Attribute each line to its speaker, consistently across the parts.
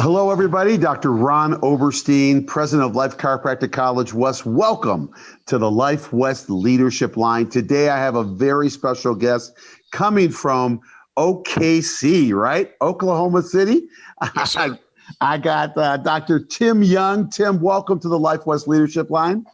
Speaker 1: Hello, everybody. Dr. Ron Oberstein, president of Life Chiropractic College West. Welcome to the Life West Leadership Line. Today, I have a very special guest coming from OKC, right? Oklahoma City.
Speaker 2: Yes, sir.
Speaker 1: I got Dr. Tim Young. Tim, welcome to the Life West Leadership Line.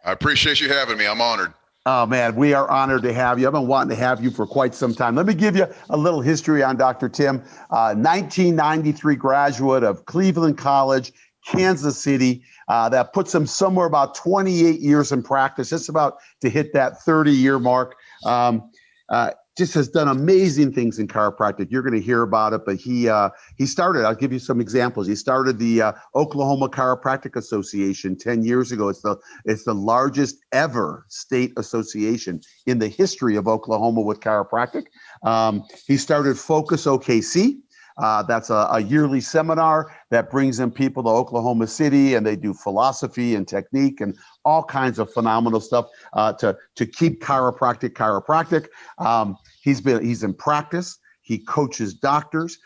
Speaker 2: I appreciate you having me. I'm honored.
Speaker 1: Oh, man, we are honored to have you. I've been wanting to have you for quite some time. Let me give you a little history on Dr. Tim. 1993 graduate of Cleveland College, Kansas City. That puts him somewhere about 28 years in practice, just about to hit that 30-year mark. Just has done amazing things in chiropractic. You're going to hear about it, but he started, I'll give you some examples. He started the Oklahoma Chiropractic Association 10 years ago. It's the largest ever state association in the history of Oklahoma with chiropractic. He started Focus OKC. That's a yearly seminar that brings in people to Oklahoma City, and they do philosophy and technique and all kinds of phenomenal stuff to keep chiropractic. He's in practice. He coaches doctors.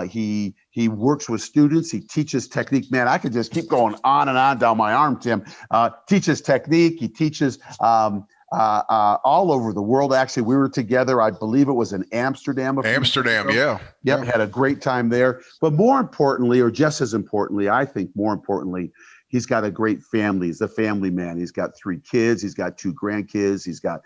Speaker 1: He works with students. He teaches technique. Man, I could just keep going on and on down my arm, Tim. Teaches technique. He teaches all over the world. Actually, we were together, I believe it was in Amsterdam.
Speaker 2: Yeah.
Speaker 1: Yep, had a great time there. But more importantly, or just as importantly, I think more importantly, he's got a great family. He's a family man. He's got 3 kids. He's got 2 grandkids. He's got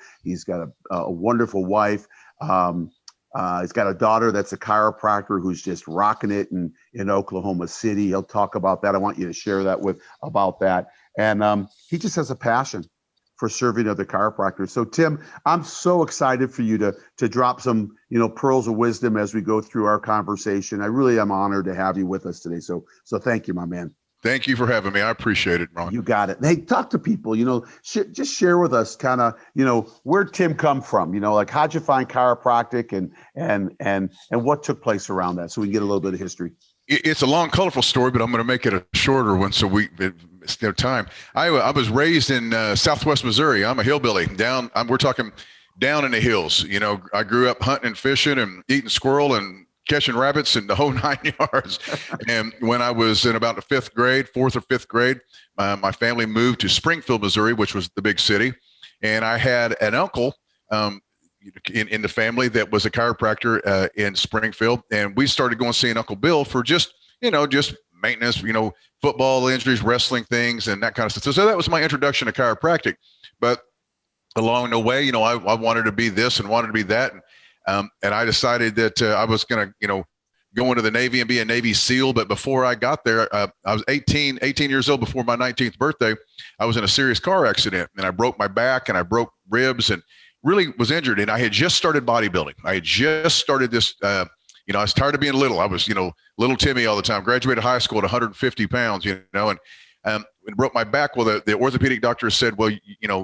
Speaker 1: a wonderful wife. He's got a daughter that's a chiropractor who's just rocking it in Oklahoma City. He'll talk about that. I want you to share that about that. And he just has a passion for serving other chiropractors. So Tim, I'm so excited for you to drop some, pearls of wisdom as we go through our conversation. I really am honored to have you with us today. So thank you, my man.
Speaker 2: Thank you for having me. I appreciate it, Ron.
Speaker 1: You got it. Hey, talk to people, just share with us kind of, where Tim come from, like how'd you find chiropractic and what took place around that, so we can get a little bit of history.
Speaker 2: It's a long, colorful story, but I'm going to make it a shorter one so it's no time. I was raised in Southwest Missouri. I'm a hillbilly. We're talking down in the hills. I grew up hunting and fishing and eating squirrel and catching rabbits and the whole 9 yards. And when I was in about the 4th or 5th grade, my family moved to Springfield, Missouri, which was the big city. And I had an uncle in the family that was a chiropractor in Springfield. And we started going seeing Uncle Bill for just maintenance, football injuries, wrestling things, and that kind of stuff. So that was my introduction to chiropractic. But along the way, I wanted to be this and wanted to be that. And I decided that I was going to, go into the Navy and be a Navy SEAL. But before I got there, I was 18 years old. Before my 19th birthday, I was in a serious car accident, and I broke my back and I broke ribs and really was injured. And I had just started bodybuilding. I had just started this, I was tired of being little. I was, little Timmy all the time. Graduated high school at 150 pounds, and broke my back. Well, the orthopedic doctor said, well,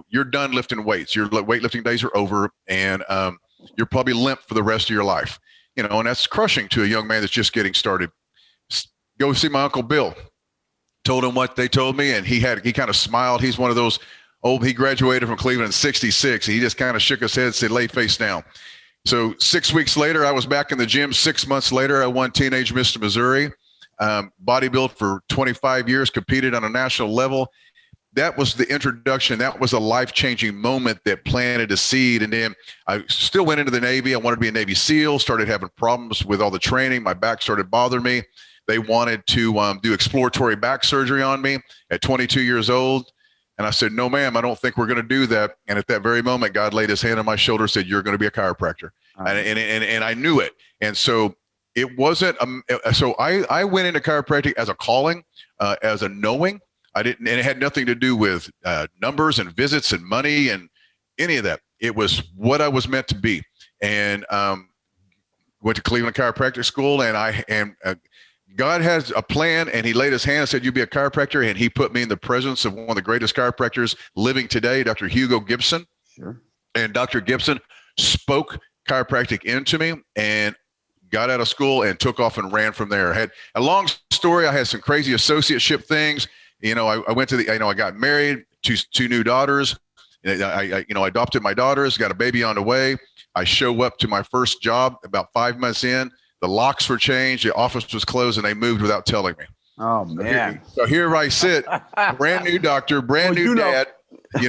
Speaker 2: you're done lifting weights. Your weightlifting days are over, and you're probably limp for the rest of your life. And that's crushing to a young man that's just getting started. Go see my Uncle Bill. Told him what they told me, and he kind of smiled. He's one of those he graduated from Cleveland in 1966. He just kind of shook his head and said, lay face down. So 6 weeks later, I was back in the gym. 6 months later, I won Teenage Mr. Missouri, bodybuilt for 25 years, competed on a national level. That was the introduction. That was a life-changing moment that planted a seed. And then I still went into the Navy. I wanted to be a Navy SEAL, started having problems with all the training. My back started bothering me. They wanted to do exploratory back surgery on me at 22 years old. And I said, no, ma'am, I don't think we're going to do that. And at that very moment, God laid his hand on my shoulder and said, you're going to be a chiropractor. And I knew it. And so it wasn't, so I went into chiropractic as a calling, as a knowing. And it had nothing to do with numbers and visits and money and any of that. It was what I was meant to be. And went to Cleveland Chiropractic School, and God has a plan, and he laid his hand and said, you be a chiropractor. And he put me in the presence of one of the greatest chiropractors living today, Dr. Hugo Gibson.
Speaker 1: Sure. And
Speaker 2: Dr. Gibson spoke chiropractic into me and got out of school and took off and ran from there. I had a long story. I had some crazy associateship things. I went to I got married, two new daughters. I adopted my daughters, got a baby on the way. I show up to my first job about 5 months in. the locks were changed, the office was closed, and they moved without telling me.
Speaker 1: Oh man.
Speaker 2: So here I sit, brand new doctor, brand new dad,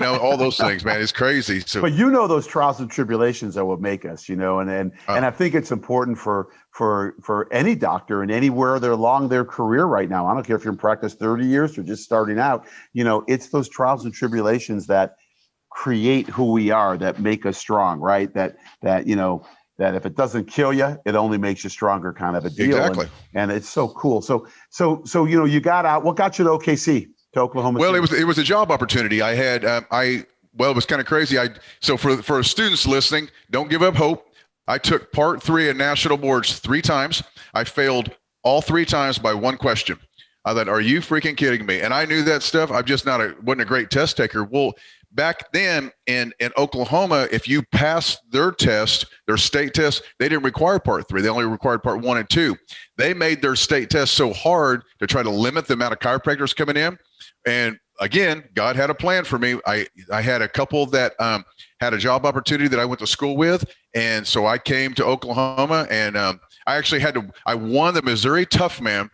Speaker 2: all those things, man. It's crazy. So,
Speaker 1: but those trials and tribulations are what make us, and I think it's important for any doctor and anywhere they're along their career right now. I don't care if you're in practice 30 years or just starting out, it's those trials and tribulations that create who we are, that make us strong, right? That if it doesn't kill you, it only makes you stronger, kind of a deal.
Speaker 2: Exactly.
Speaker 1: And it's so cool. So you got out. What got you to OKC, to Oklahoma City?
Speaker 2: Well, it was a job opportunity. I had it was kind of crazy. So for students listening, don't give up hope. I took part 3 of national boards 3 times. I failed all 3 times by one question. I thought, are you freaking kidding me? And I knew that stuff. I'm just wasn't a great test taker. Well, back then in Oklahoma, if you passed their test, their state test, they didn't require part 3. They only required part 1 and 2. They made their state test so hard to try to limit the amount of chiropractors coming in. And again, God had a plan for me. I had a couple that had a job opportunity that I went to school with. And so I came to Oklahoma, and I actually I won the Missouri Toughman.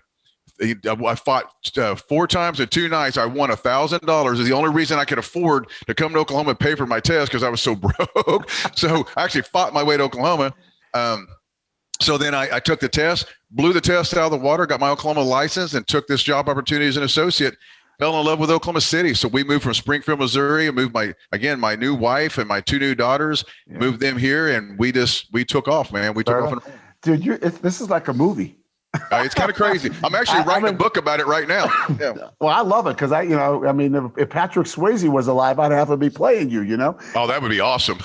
Speaker 2: I fought 4 times in 2 nights. I won $1,000. Is the only reason I could afford to come to Oklahoma and pay for my test, because I was so broke. So I actually fought my way to Oklahoma. So then I took the test, blew the test out of the water, got my Oklahoma license, and took this job opportunity as an associate. Fell in love with Oklahoma City. So we moved from Springfield, Missouri, and moved my new wife and my 2 new daughters, moved them here, and we took off, man. We took off.
Speaker 1: Dude, this is like a movie.
Speaker 2: It's kind of crazy. I'm actually writing a book about it right now. Yeah.
Speaker 1: Well, I love it because if Patrick Swayze was alive, I'd have to be playing you.
Speaker 2: Oh, that would be awesome.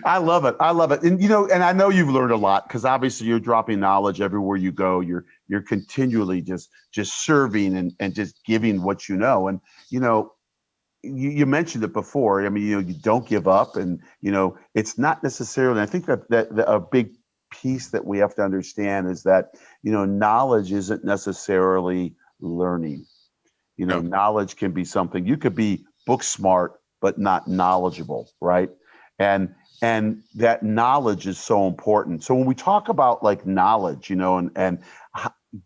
Speaker 1: I love it. And and I know you've learned a lot, because obviously you're dropping knowledge everywhere you go. You're continually just serving and just giving what you know. And you mentioned it before. You don't give up, and it's not necessarily. I think that a big piece that we have to understand is that knowledge isn't necessarily learning. Knowledge can be something. You could be book smart but not knowledgeable, right? And that knowledge is so important. So when we talk about like knowledge, and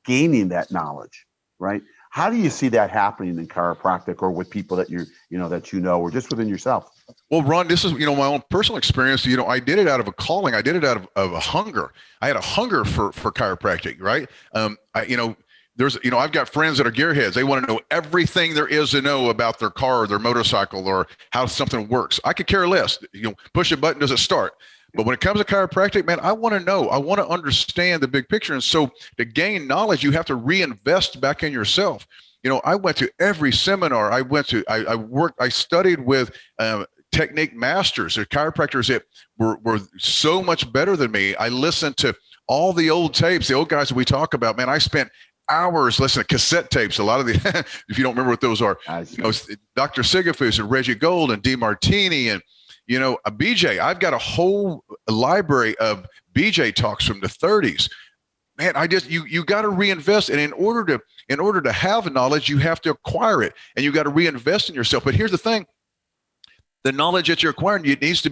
Speaker 1: gaining that knowledge, right? How do you see that happening in chiropractic, or with people that or just within yourself?
Speaker 2: Well, Ron, this is, my own personal experience. I did it out of a calling. I did it out of a hunger. I had a hunger for chiropractic, right? I've got friends that are gearheads. They want to know everything there is to know about their car or their motorcycle or how something works. I could care less. Push a button, does it start? But when it comes to chiropractic, man, I want to know. I want to understand the big picture. And so to gain knowledge, you have to reinvest back in yourself. I went to every seminar. I studied with technique masters or chiropractors that were so much better than me. I listened to all the old tapes, the old guys that we talk about. Man, I spent hours listening to cassette tapes. A lot of the, if you don't remember what those are, Dr. Sigafus and Reggie Gold and DeMartini and, a BJ. I've got a whole library of BJ talks from the 30s. Man, you got to reinvest. And in order to have knowledge, you have to acquire it, and you got to reinvest in yourself. But here's the thing. The knowledge that you're acquiring, it needs to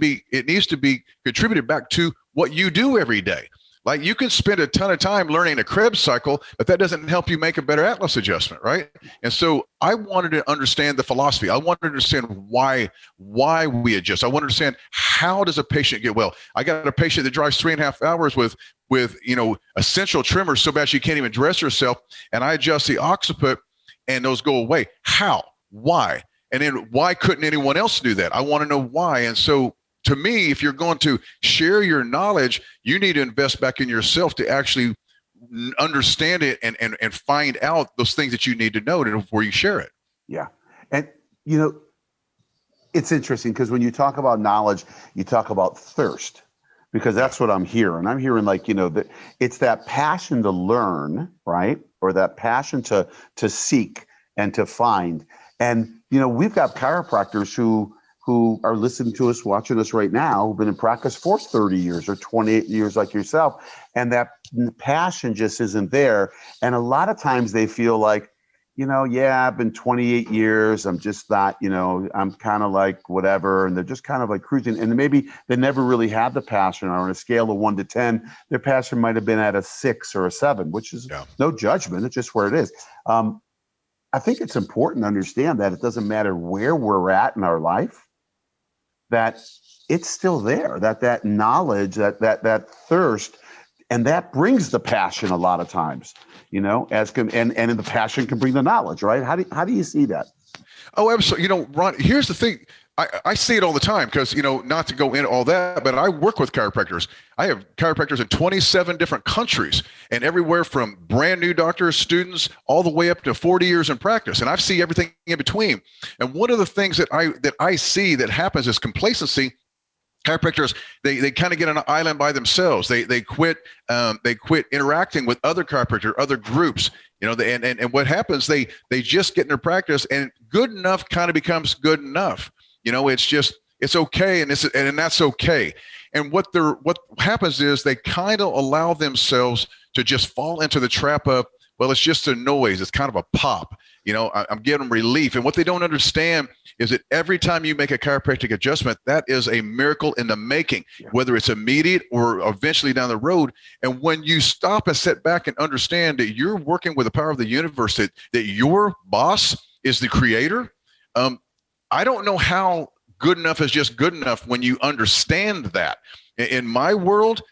Speaker 2: be contributed back to what you do every day. Like, you can spend a ton of time learning a Krebs cycle, but that doesn't help you make a better Atlas adjustment, right? And so I wanted to understand the philosophy. I wanted to understand why we adjust. I want to understand, how does a patient get well? I got a patient that drives 3.5 hours with essential tremors so bad she can't even dress herself, and I adjust the occiput and those go away. How? Why? And then why couldn't anyone else do that? I want to know why. And so to me, if you're going to share your knowledge, you need to invest back in yourself to actually understand it and find out those things that you need to know before you share it. Yeah.
Speaker 1: And, it's interesting because when you talk about knowledge, you talk about thirst, because that's what I'm hearing. I'm hearing that it's that passion to learn, right? Or that passion to seek and to find. And, we've got chiropractors who are listening to us, watching us right now, who've been in practice for 30 years or 28 years like yourself. And that passion just isn't there. And a lot of times they feel like, yeah, I've been 28 years. I'm just not, I'm kind of like whatever. And they're just kind of like cruising. And maybe they never really had the passion, or on a scale of 1 to 10, their passion might have been at a 6 or a 7, which is no judgment. It's just where it is. I think it's important to understand that it doesn't matter where we're at in our life, that it's still there, that knowledge, that thirst, and that brings the passion a lot of times, and the passion can bring the knowledge, right? How do you see that?
Speaker 2: Oh, absolutely. Ron, here's the thing. I see it all the time because, not to go into all that, but I work with chiropractors. I have chiropractors in 27 different countries, and everywhere from brand new doctors, students, all the way up to 40 years in practice. And I see everything in between. And one of the things that I see that happens is complacency. Chiropractors, they kind of get on an island by themselves. They quit interacting with other chiropractors, other groups. And what happens? They just get in their practice, and good enough kind of becomes good enough. It's okay, and that's okay. And what happens is they kind of allow themselves to just fall into the trap of, well, it's just a noise. It's kind of a pop. I'm giving them relief. And what they don't understand is that every time you make a chiropractic adjustment, that is a miracle in the making, whether it's immediate or eventually down the road. And when you stop and sit back and understand that you're working with the power of the universe, that your boss is the creator, I don't know how good enough is just good enough when you understand that. In my world,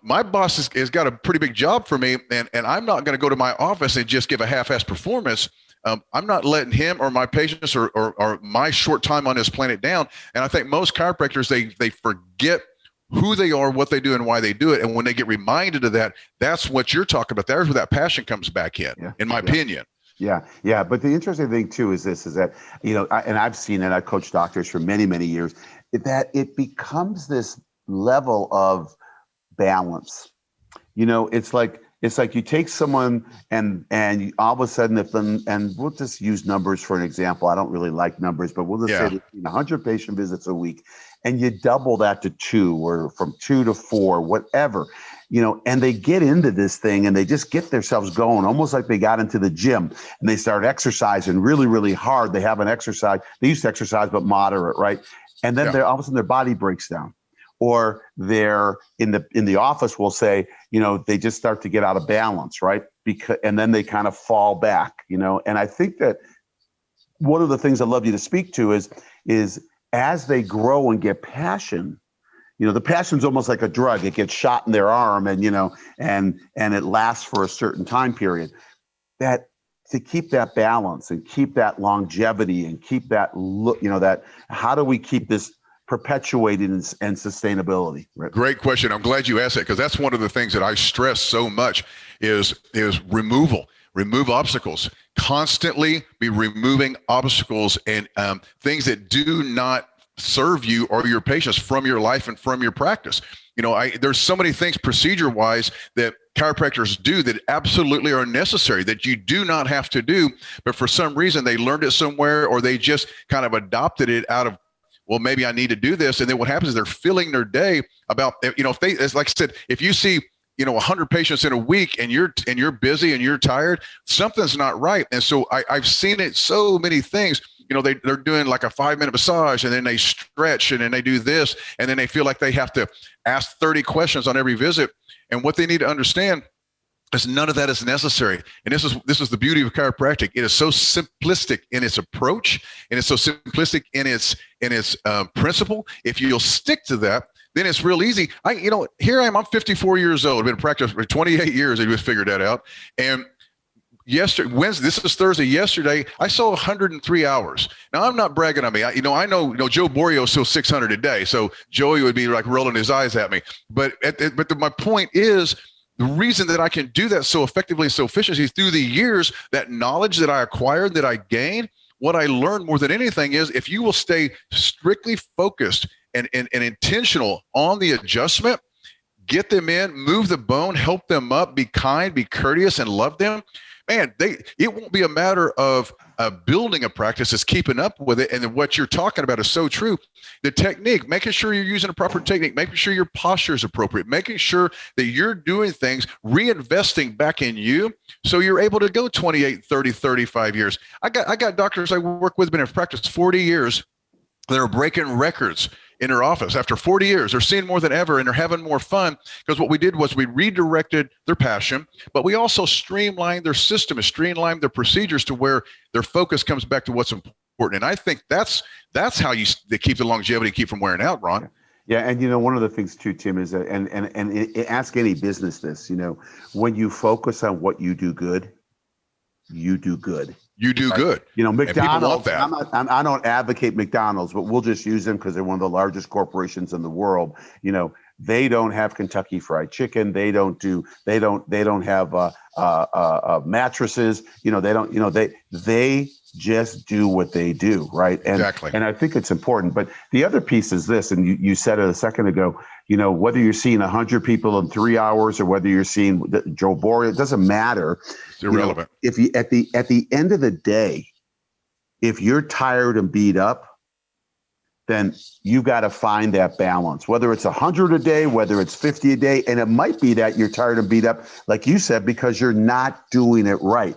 Speaker 2: my boss has got a pretty big job for me, and I'm not going to go to my office and just give a half-assed performance. I'm not letting him or my patients or my short time on this planet down. And I think most chiropractors, they forget who they are, what they do, and why they do it. And when they get reminded of that, that's what you're talking about. There's where that passion comes back in my opinion.
Speaker 1: Yeah. But the interesting thing too is that, and I've seen it, I've coached doctors for many, many years, that it becomes this level of balance. It's like you take someone and all of a sudden, and we'll just use numbers for an example. I don't really like numbers, but we'll just say 100 patient visits a week, and you double that to 2, or from 2 to 4, whatever, and they get into this thing and they just get themselves going, almost like they got into the gym and they start exercising really, really hard. They haven't exercised. They used to exercise, but moderate, right? And then all of a sudden their body breaks down. Or they're in the office, we'll say, they just start to get out of balance, right? And then they kind of fall back, And I think that one of the things I'd love you to speak to is as they grow and get passion, the passion's almost like a drug. It gets shot in their arm, and and it lasts for a certain time period. That to keep that balance and keep that longevity and keep that look, that how do we keep this perpetuated and sustainability? Right?
Speaker 2: Great question. I'm glad you asked that, because that's one of the things that I stress so much is removal. Remove obstacles. Constantly be removing obstacles and things that do not serve you or your patients from your life and from your practice. There's so many things procedure-wise that chiropractors do that absolutely are necessary, that you do not have to do, but for some reason they learned it somewhere, or they just kind of adopted it out of, well, maybe I need to do this. And then what happens is they're filling their day about, if they, as like I said, if you see, 100 patients in a week and you're busy and you're tired, something's not right. And so I've seen it so many things. They're doing like a 5-minute massage, and then they stretch, and then they do this, and then they feel like they have to ask 30 questions on every visit. And what they need to understand is none of that is necessary. And this is the beauty of chiropractic. It is so simplistic in its approach, and it's so simplistic in its principle. If you'll stick to that, then it's real easy. Here I am. I'm 54 years old. I've been in practice for 28 years. I just figured that out. And Wednesday, this is Thursday. Yesterday, I saw 103 hours. Now, I'm not bragging on me. I know Joe Borio saw 600 a day. So Joey would be like rolling his eyes at me. But my point is, the reason that I can do that so effectively and so efficiently through the years, that knowledge that I acquired, that I gained, what I learned more than anything is, if you will stay strictly focused and intentional on the adjustment, get them in, move the bone, help them up, be kind, be courteous, and love them. man, it won't be a matter of building a practice, it's keeping up with it. And what you're talking about is so true. The technique, making sure you're using a proper technique, making sure your posture is appropriate, making sure that you're doing things, reinvesting back in you so you're able to go 28, 30, 35 years. I got doctors I work with, been in practice 40 years. They're breaking records in their office after 40 years. They're seeing more than ever, and they're having more fun because what we did was we redirected their passion, but we also streamlined their system and streamlined their procedures to where their focus comes back to what's important. And I think that's how they keep the longevity, keep from wearing out, Ron.
Speaker 1: Yeah, and one of the things too, Tim, is that, and ask any business this, when you focus on what you do good, you do good.
Speaker 2: You do good.
Speaker 1: McDonald's, I don't advocate McDonald's, but we'll just use them because they're one of the largest corporations in the world. They don't have Kentucky Fried Chicken. They don't have mattresses. They just do what they do, right? And,
Speaker 2: exactly.
Speaker 1: And I think it's important. But the other piece is this, and you said it a second ago, whether you're seeing 100 people in 3 hours or whether you're seeing Joe Boria, it doesn't matter.
Speaker 2: It's irrelevant.
Speaker 1: If you at the end of the day, if you're tired and beat up, then you've got to find that balance, whether it's 100 a day, whether it's 50 a day. And it might be that you're tired and beat up, like you said, because you're not doing it right,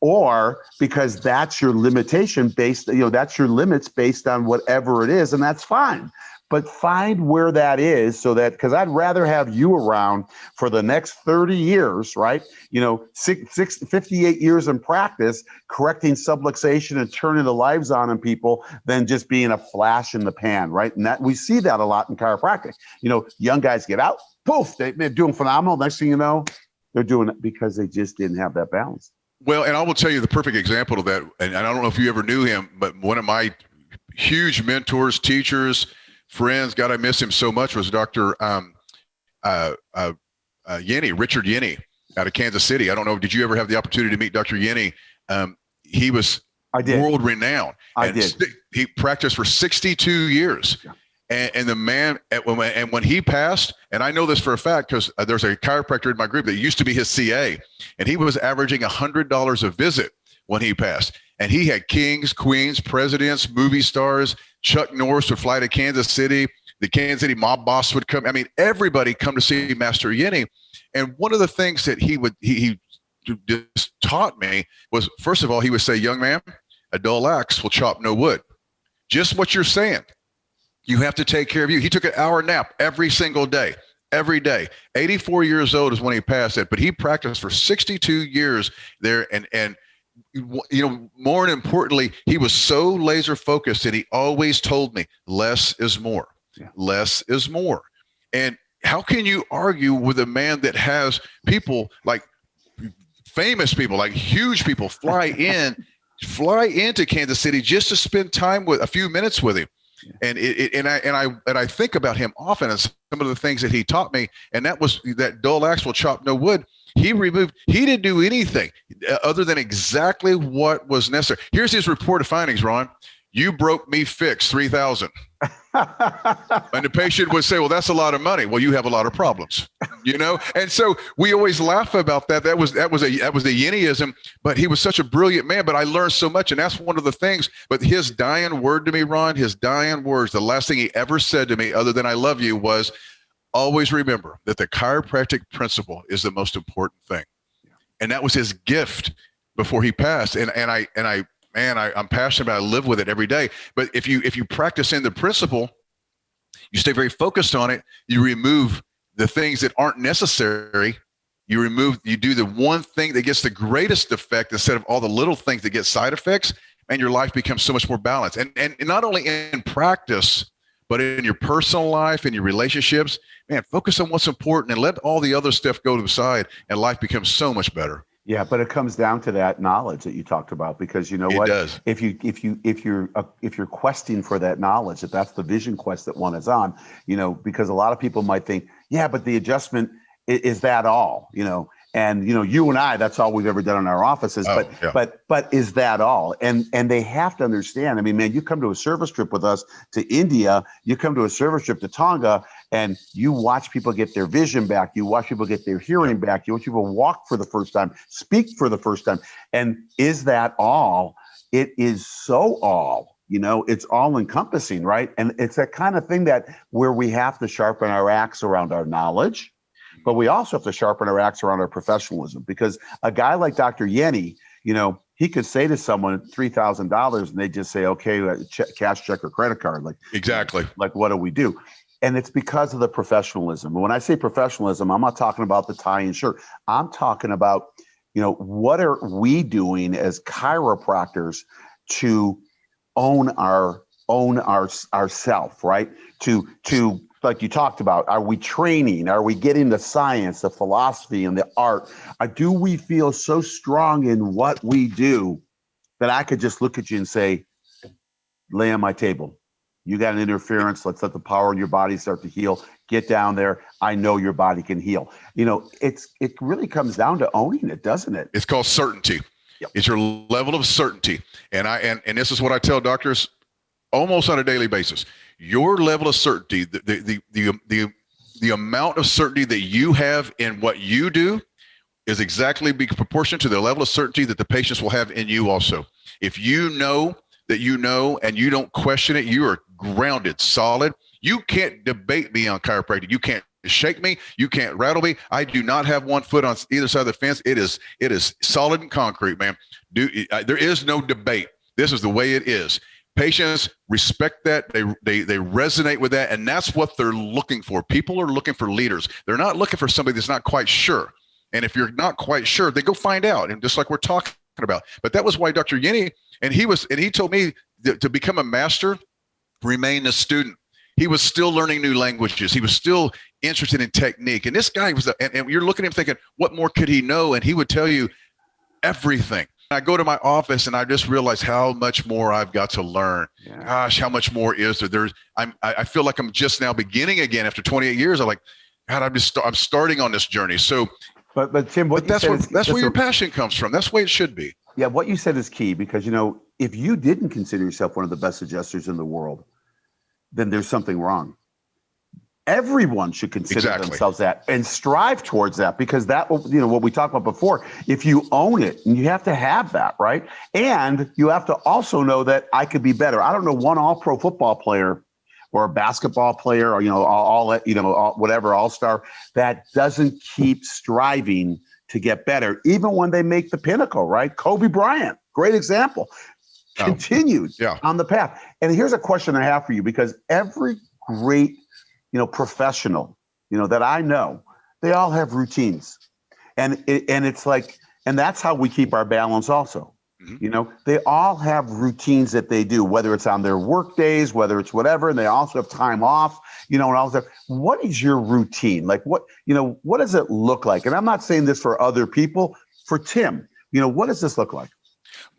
Speaker 1: or because that's your limitation based, that's your limits based on whatever it is. And that's fine. But find where that is so that, because I'd rather have you around for the next 30 years, right? 58 years in practice, correcting subluxation and turning the lives on in people than just being a flash in the pan, right? And that we see that a lot in chiropractic. Young guys get out, poof, they're doing phenomenal. Next thing you know, they're doing it because they just didn't have that balance.
Speaker 2: Well, and I will tell you the perfect example of that. And I don't know if you ever knew him, but one of my huge mentors, teachers, friends, God, I miss him so much, was Dr. Yenny, Richard Yenny out of Kansas City. I don't know. Did you ever have the opportunity to meet Dr. Yenny? He was world renowned.
Speaker 1: I did.
Speaker 2: He practiced for 62 years. Yeah. And the man, and when he passed, and I know this for a fact because there's a chiropractor in my group that used to be his CA, and he was averaging $100 a visit when he passed. And he had kings, queens, presidents, movie stars. Chuck Norris would fly to Kansas City. The Kansas City mob boss would come. I mean, everybody come to see Master Yenny. And one of the things that he just taught me was, first of all, he would say, young man, a dull axe will chop no wood. Just what you're saying. You have to take care of you. He took an hour nap every single day, every day. 84 years old is when he passed it, but he practiced for 62 years there. And more importantly, he was so laser focused, and he always told me less is more. Yeah. Less is more. And how can you argue with a man that has people like famous people, like huge people fly into Kansas City just to spend time with a few minutes with him? Yeah. And I think about him often and some of the things that he taught me, and that was that dull axe will chop no wood. He didn't do anything other than exactly what was necessary. Here's his report of findings, Ron. You broke me fixed, 3,000. And the patient would say, well, that's a lot of money. Well, you have a lot of problems, And so we always laugh about that. That was the Yennyism, but he was such a brilliant man. But I learned so much, and that's one of the things. But his dying word to me, Ron, his dying words, the last thing he ever said to me other than I love you was, always remember that the chiropractic principle is the most important thing. Yeah. And that was his gift before he passed. And I'm passionate about it. I live with it every day. But if you practice in the principle, you stay very focused on it, you remove the things that aren't necessary. You do the one thing that gets the greatest effect instead of all the little things that get side effects, and your life becomes so much more balanced. And not only in practice, but in your personal life and your relationships, man, focus on what's important and let all the other stuff go to the side, and life becomes so much better.
Speaker 1: Yeah, but it comes down to that knowledge that you talked about, because you know what? It does. If you're questing for that knowledge, if that's the vision quest that one is on, because a lot of people might think, yeah, but the adjustment is that all, And you and I, that's all we've ever done in our offices. But is that all? And they have to understand. I mean, man, you come to a service trip with us to India, you come to a service trip to Tonga, And you watch people get their vision back. You watch people get their hearing back. You watch people walk for the first time, speak for the first time. And is that all? It is so all. It's all encompassing, right? And it's that kind of thing that where we have to sharpen our axe around our knowledge, but we also have to sharpen our axe around our professionalism, because a guy like Dr. Yenny, he could say to someone $3,000 and they just say, okay, cash, check, or credit card.
Speaker 2: Exactly.
Speaker 1: Like, what do we do? And it's because of the professionalism. And when I say professionalism, I'm not talking about the tie and shirt. I'm talking about, what are we doing as chiropractors to own ourself, right? To like you talked about, are we training? Are we getting the science, the philosophy, and the art? Do we feel so strong in what we do that I could just look at you and say, lay on my table. You got an interference. Let's let the power in your body start to heal. Get down there. I know your body can heal. It really comes down to owning it, doesn't it?
Speaker 2: It's called certainty. Yep. It's your level of certainty. And this is what I tell doctors almost on a daily basis. Your level of certainty, the amount of certainty that you have in what you do is exactly proportionate to the level of certainty that the patients will have in you also. If you know that you know and you don't question it, you are grounded, solid. You can't debate me on chiropractic. You can't shake me. You can't rattle me. I do not have one foot on either side of the fence. It is solid and concrete, man. There is no debate. This is the way it is. Patients respect that. They resonate with that, and that's what they're looking for. People are looking for leaders. They're not looking for somebody that's not quite sure. And if you're not quite sure, they go find out. And just like we're talking about. But that was why Dr. Yenny, and he told me to become a master, remain a student. He was still learning new languages. He was still interested in technique. And this guy was, and you're looking at him thinking, what more could he know? And he would tell you everything. I go to my office and I just realize how much more I've got to learn. Yeah. Gosh, how much more is there? I feel like I'm just now beginning again after 28 years. I'm like, God, I'm starting on this journey. So,
Speaker 1: but Tim,
Speaker 2: that's where your passion comes from. That's the way it should be.
Speaker 1: Yeah, what you said is key, because if you didn't consider yourself one of the best adjusters in the world, then there's something wrong. Everyone should consider themselves that and strive towards that, because that, what we talked about before, if you own it, and you have to have that, right? And you have to also know that I could be better. I don't know one all-pro football player or a basketball player or, whatever, all-star that doesn't keep striving to get better, even when they make the pinnacle, right? Kobe Bryant, great example, continued on the path. And here's a question I have for you, because every great professional, that I know, they all have routines, and it's like, and that's how we keep our balance also. Mm-hmm. They all have routines that they do, whether it's on their work days, whether it's whatever, and they also have time off, and all that. What is your routine? Like what does it look like? And I'm not saying this for other people, for Tim, what does this look like?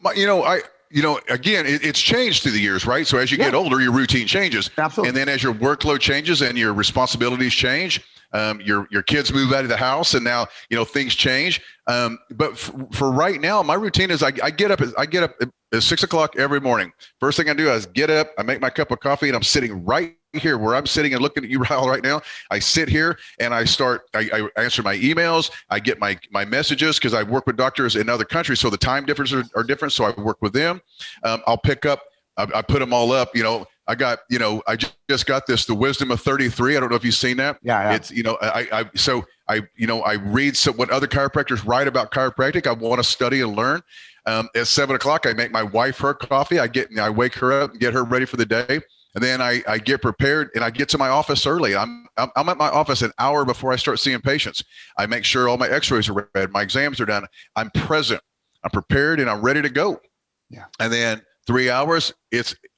Speaker 2: Again, it's changed through the years, right? So as you get older, your routine changes.
Speaker 1: Absolutely.
Speaker 2: And then as your workload changes and your responsibilities change, your kids move out of the house, and now, things change. But for right now, my routine is I get up at 6 o'clock every morning. First thing I do is get up, I make my cup of coffee, and I'm sitting right here where I'm sitting and looking at you right now. I sit here and I answer my emails. I get my messages, because I work with doctors in other countries, so the time differences are different. So I work with them. I'll pick up, I put them all up. I got, I just got this, The Wisdom of 33. I don't know if you've seen that.
Speaker 1: Yeah.
Speaker 2: It's, I read what other chiropractors write about chiropractic. I want to study and learn. At 7 o'clock, I make my wife her coffee. I wake her up and get her ready for the day. And then I get prepared and I get to my office early. I'm at my office an hour before I start seeing patients. I make sure all my x-rays are read, my exams are done. I'm present, I'm prepared, and I'm ready to go.
Speaker 1: Yeah.
Speaker 2: And then 3 hours,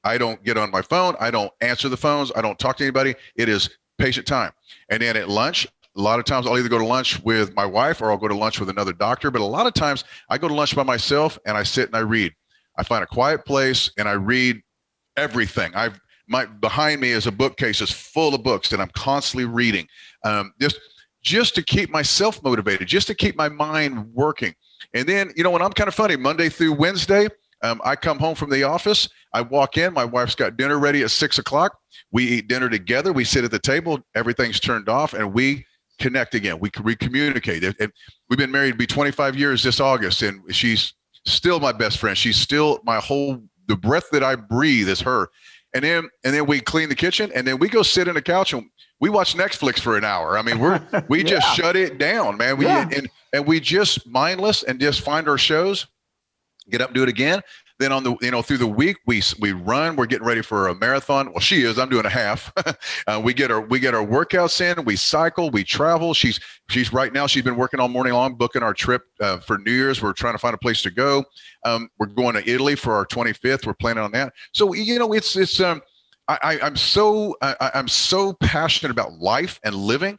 Speaker 2: I don't get on my phone. I don't answer the phones. I don't talk to anybody. It is patient time. And then at lunch, a lot of times I'll either go to lunch with my wife or I'll go to lunch with another doctor. But a lot of times I go to lunch by myself and I sit and I read. I find a quiet place and I read everything. Behind me is a bookcase that's full of books that I'm constantly reading, just to keep myself motivated, just to keep my mind working. And then, when I'm kind of funny, Monday through Wednesday, I come home from the office. I walk in. My wife's got dinner ready at 6 o'clock. We eat dinner together. We sit at the table. Everything's turned off, and we connect again. We communicate. And we've been married to be 25 years this August, and she's still my best friend. She's still the breath that I breathe is her. And then we clean the kitchen, and then we go sit on the couch and we watch Netflix for an hour. I mean, we just shut it down, man. And we just mindless and just find our shows, get up, do it again. Then through the week, we run. We're getting ready for a marathon. Well, she is. I'm doing a half. We get our workouts in. We cycle. We travel. She's right now. She's been working all morning long, booking our trip for New Year's. We're trying to find a place to go. We're going to Italy for our 25th. We're planning on that. So I'm so passionate about life and living.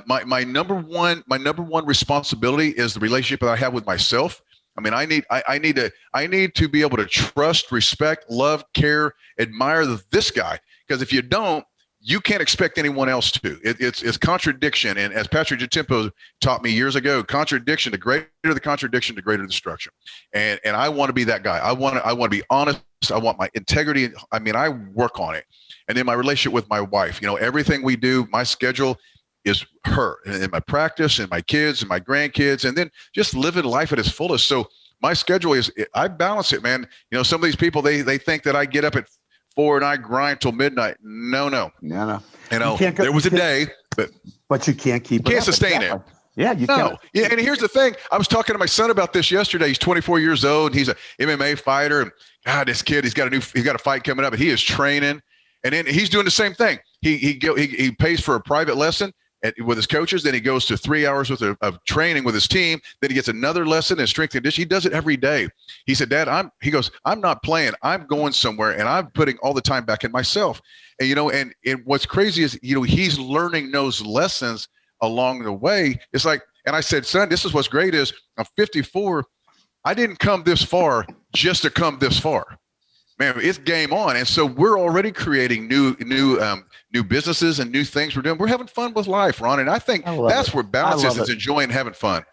Speaker 2: My number one responsibility is the relationship that I have with myself. I mean, I need to be able to trust, respect, love, care, admire this guy. Because if you don't, you can't expect anyone else to. It's contradiction. And as Patrick Jatimpo taught me years ago, contradiction, the greater the contradiction, the greater the destruction. And I want to be that guy. I want to be honest. I want my integrity. I mean, I work on it. And then my relationship with my wife, everything we do, my schedule is her, and my practice and my kids and my grandkids, and then just living life at its fullest. So my schedule I balance it, man. Some of these people, they think that I get up at 4 and I grind till midnight. No. There was a day,
Speaker 1: but you can't keep.
Speaker 2: You can't sustain it.
Speaker 1: Yeah, you can't.
Speaker 2: Yeah, and here's the thing. I was talking to my son about this yesterday. He's 24 years old, and he's a MMA fighter. And God, this kid, he's got a fight coming up, and he is training. And then he's doing the same thing. He pays for a private lesson with his coaches. Then he goes to 3 hours worth of training with his team. Then he gets another lesson in strength and conditioning. He does it every day. He said, Dad, I'm not playing. I'm going somewhere, and I'm putting all the time back in myself. And and what's crazy is, he's learning those lessons along the way. It's like, and I said, son, this is what's great is I'm 54. I didn't come this far just to come this far. Man, it's game on. And so we're already creating new businesses and new things we're doing. We're having fun with life, Ron. And I think that's where balance is enjoying having fun.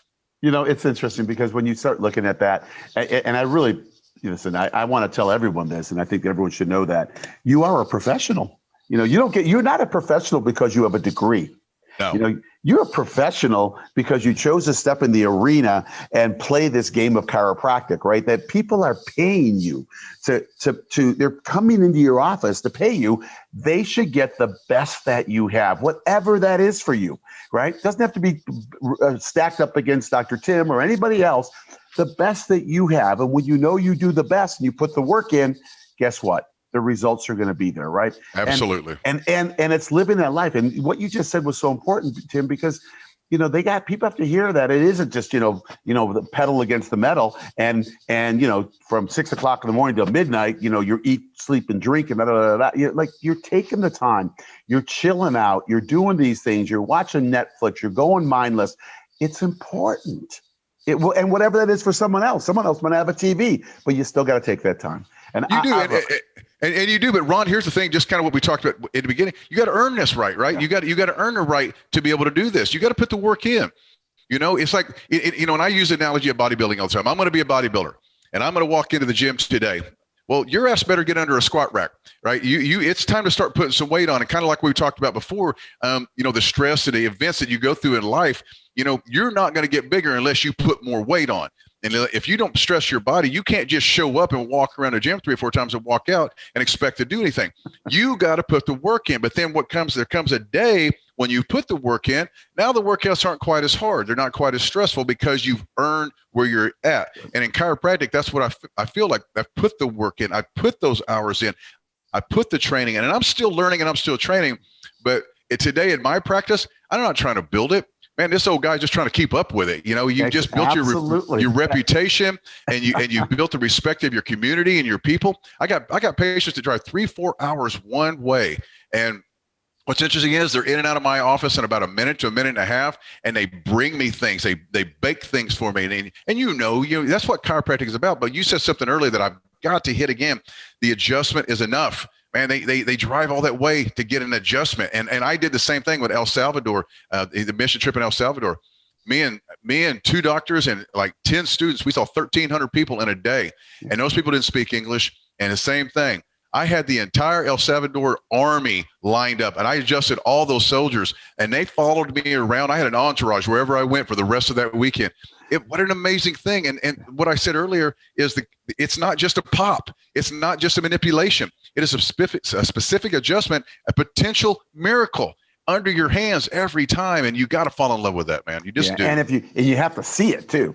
Speaker 1: It's interesting because when you start looking at that, and I really, listen, I want to tell everyone this, and I think everyone should know that you are a professional. You're not a professional because you have a degree.
Speaker 2: No.
Speaker 1: You're a professional because you chose to step in the arena and play this game of chiropractic, right? That people are paying you they're coming into your office to pay you. They should get the best that you have, whatever that is for you, right? It doesn't have to be stacked up against Dr. Tim or anybody else. The best that you have. And when you do the best and you put the work in, guess what? The results are going to be there, right?
Speaker 2: Absolutely.
Speaker 1: And it's living that life. And what you just said was so important, Tim, because people have to hear that it isn't just the pedal against the metal and from 6 o'clock in the morning till midnight, you eat, sleep, and drink and you're taking the time, you're chilling out, you're doing these things, you're watching Netflix, you're going mindless. It's important. And whatever that is for someone else might have a TV, but you still got to take that time. And
Speaker 2: you do. And you do, but Ron, here's the thing, just kind of what we talked about in the beginning. You got to earn this right? Yeah. You got to earn the right to be able to do this. You got to put the work in. It's like, and I use the analogy of bodybuilding all the time. I'm going to be a bodybuilder, and I'm going to walk into the gym today. Well, your ass better get under a squat rack, right? It's time to start putting some weight on, and kind of like we talked about before. The stress and the events that you go through in life. You're not going to get bigger unless you put more weight on. And if you don't stress your body, you can't just show up and walk around the gym 3 or 4 times and walk out and expect to do anything. You got to put the work in. But then there comes a day when you put the work in. Now the workouts aren't quite as hard. They're not quite as stressful because you've earned where you're at. And in chiropractic, that's what I feel like. I've put the work in. I put those hours in. I put the training in. And I'm still learning and I'm still training. But today in my practice, I'm not trying to build it. Man, this old guy's just trying to keep up with it. You just built your reputation and you built the respect of your community and your people. I got patients that drive 3-4 hours one way. And what's interesting is they're in and out of my office in about a minute to a minute and a half, and they bring me things. They bake things for me. And that's what chiropractic is about. But you said something earlier that I've got to hit again. The adjustment is enough. Man, they drive all that way to get an adjustment. And I did the same thing with El Salvador, the mission trip in El Salvador. me and two doctors and like 10 students, we saw 1,300 people in a day, and those people didn't speak English. And the same thing, I had the entire El Salvador army lined up, and I adjusted all those soldiers, and they followed me around. I had an entourage wherever I went for the rest of that weekend. What an amazing thing. And what I said earlier is it's not just a pop. It's not just a manipulation. It is a specific adjustment, a potential miracle under your hands every time. And you got to fall in love with that, man. You just do.
Speaker 1: And you have to see it too,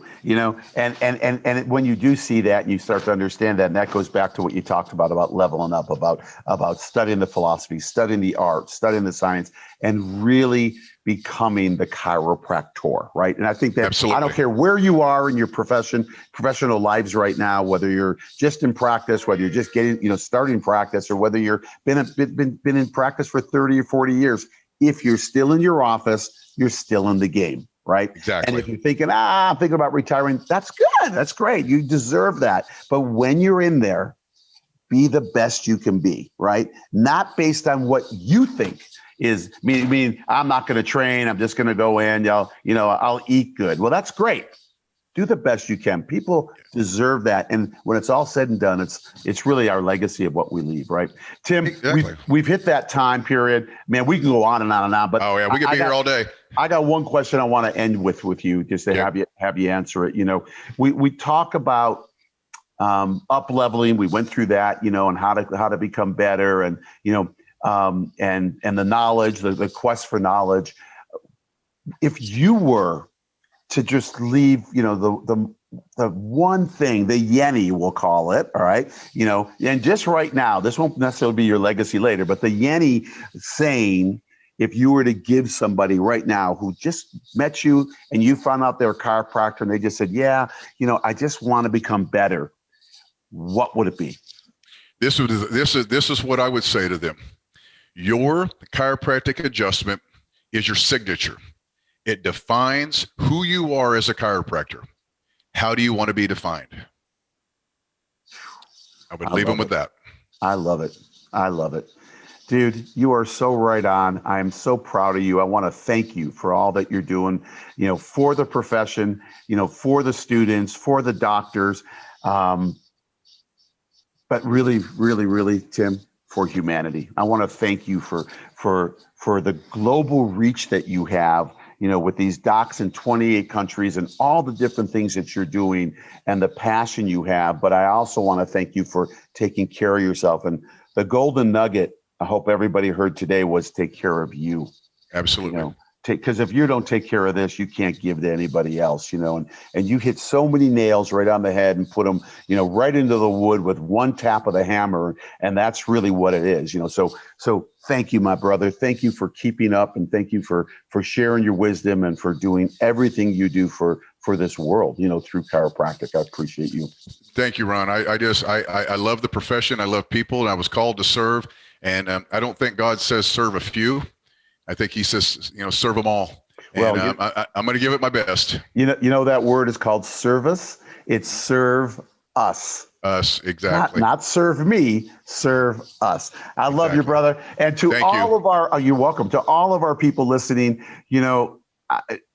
Speaker 1: and when you do see that, you start to understand that. And that goes back to what you talked about leveling up, about studying the philosophy, studying the art, studying the science, and really becoming the chiropractor, right? And I think that
Speaker 2: Absolutely.
Speaker 1: I don't care where you are in your professional lives right now, whether you're just in practice, whether you're just getting, starting practice, or whether you're been in practice for 30 or 40 years. If you're still in your office, you're still in the game, right?
Speaker 2: Exactly.
Speaker 1: And if you're thinking, I'm thinking about retiring, that's good. That's great. You deserve that. But when you're in there, be the best you can be, right? Not based on what you think is, mean, I'm not going to train. I'm just going to go in, I'll eat good. Well, that's great. Do the best you can. People deserve that. And when it's all said and done, it's really our legacy of what we leave, right? Tim,
Speaker 2: exactly.
Speaker 1: we've hit that time period. Man, we can go on and on and on. But
Speaker 2: oh yeah, we could be here all day.
Speaker 1: I got one question I want to end with you, just to have you answer it. We talk about up leveling. We went through that, and how to become better, and and the knowledge, the quest for knowledge. If you were to just leave, the one thing, the yenny, we'll call it, all right, and just right now, this won't necessarily be your legacy later, but the yenny saying, if you were to give somebody right now who just met you and you found out they're a chiropractor and they just said, I just want to become better, what would it be?
Speaker 2: This is what I would say to them. Your chiropractic adjustment is your signature. It defines who you are as a chiropractor. How do you want to be defined? I would leave them with that.
Speaker 1: I love it. I love it. Dude, you are so right on. I am so proud of you. I want to thank you for all that you're doing, for the profession, for the students, for the doctors. But really, really, really, Tim, for humanity. I want to thank you for the global reach that you have, with these docs in 28 countries and all the different things that you're doing and the passion you have. But I also want to thank you for taking care of yourself. And the golden nugget, I hope everybody heard today, was take care of you.
Speaker 2: Absolutely.
Speaker 1: Because if you don't take care of this, you can't give to anybody else, and you hit so many nails right on the head and put them, right into the wood with one tap of the hammer. And that's really what it is, so thank you, my brother. Thank you for keeping up, and thank you for sharing your wisdom and for doing everything you do for this world, through chiropractic. I appreciate you.
Speaker 2: Thank you, Ron. I love the profession. I love people, and I was called to serve. And I don't think God says serve a few. I think he says, serve them all. And I'm going to give it my best.
Speaker 1: That word is called service. It's serve us.
Speaker 2: Us, exactly.
Speaker 1: Not serve me, serve us. I love you, brother. And to you're welcome. To all of our people listening,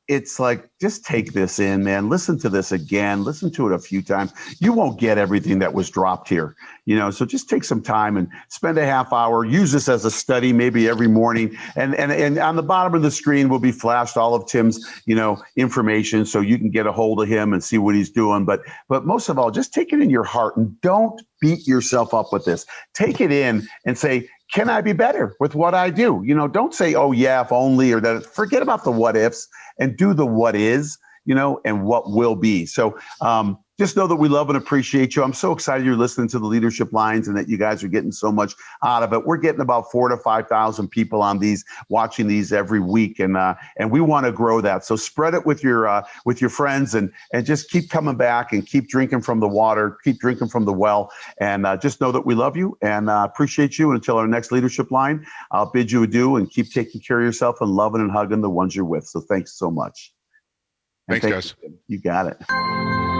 Speaker 1: it's like, just take this in, man. Listen to this again. Listen to it a few times. You won't get everything that was dropped here, so just take some time and spend a half hour. Use this as a study, maybe every morning. And on the bottom of the screen will be flashed all of Tim's, information, so you can get a hold of him and see what he's doing. But most of all, just take it in your heart and don't beat yourself up with this. Take it in and say, can I be better with what I do? Don't say, oh yeah, if only, or that. Forget about the what ifs and do the what is, and what will be. So just know that we love and appreciate you. I'm so excited you're listening to the Leadership Lines and that you guys are getting so much out of it. We're getting about 4,000 to 5,000 people on these, watching these every week. And we want to grow that. So spread it with your friends and just keep coming back and keep drinking from the water, keep drinking from the well. And just know that we love you and appreciate you. And until our next Leadership Line, I'll bid you adieu and keep taking care of yourself and loving and hugging the ones you're with. So thanks so much.
Speaker 2: Thanks, guys.
Speaker 1: You got it.